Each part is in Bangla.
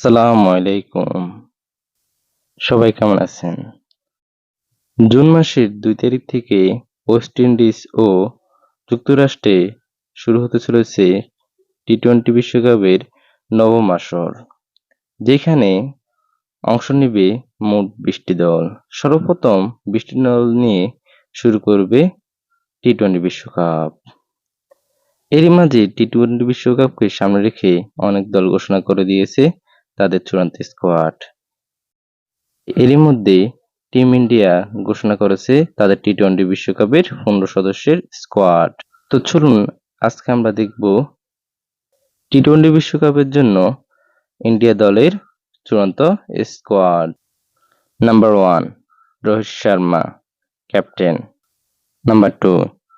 আসসালামু আলাইকুম। সবাই কেমন আছেন? জুন মাসের ২ তারিখ থেকে ওয়েস্ট ইন্ডিজ ও যুক্তরাষ্ট্রে শুরু হতে চলেছে টি-টোয়েন্টি বিশ্বকাপের নবম আসর, যেখানে অংশ নেবে মোট ২০টি দল। সর্বপ্রথম ২০টি দল নিয়ে শুরু করবে টি-টোয়েন্টি বিশ্বকাপ। এরই মাঝে টি-টোয়েন্টি বিশ্বকাপকে সামনে রেখে অনেক দল ঘোষণা করে দিয়েছে তাদের চূড়ান্ত স্কোয়াড। এরই মধ্যে টিম ইন্ডিয়া ঘোষণা করেছে তাদের টি-টোয়েন্টি বিশ্বকাপের ১৫ সদস্যের স্কোয়াড। তো চলুন আজকে আমরা দেখব টি-টোয়েন্টি বিশ্বকাপের জন্য ইন্ডিয়া দলের চূড়ান্ত squad. Number 1 Rohit Sharma, captain. Number 2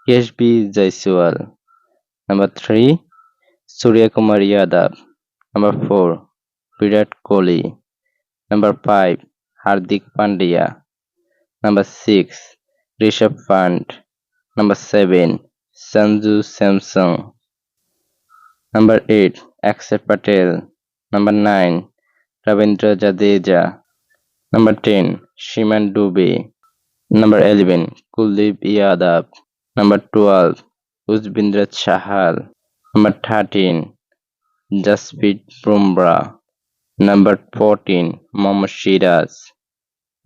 Yashvi Jaiswal. Number 3 Surya Kumar Yadav. Number 4 Virat Kohli. Number 5 Hardik Pandya. Number 6 Rishabh Pant. Number 7 Sanju Samson. Number 8 Akshay Patel. Number 9 Ravindra Jadeja. Number 10 Shiman Dube. Number 11 Kuldeep Yadav. Number 12 Uzbindra Chahal. Number 13 Jasprit Bumrah. Number 14 Mohammad Shiraz.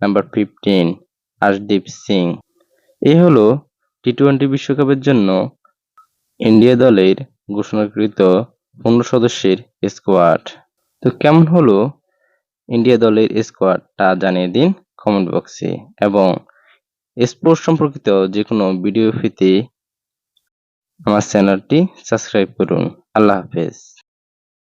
Number 15 Arshdeep Singh. এই হলো টি-টোয়েন্টি বিশ্বকাপের জন্য ইন্ডিয়া দলের ঘোষণাকৃত ১৫ সদস্যের স্কোয়াড। তো কেমন হলো ইন্ডিয়া দলের স্কোয়াড তা জানিয়ে দিন কমেন্ট বক্সে, এবং স্পোর্টস সম্পর্কিত যে কোনো ভিডিও পেতে আমার চ্যানেলটি সাবস্ক্রাইব করুন। আল্লাহ হাফেজ।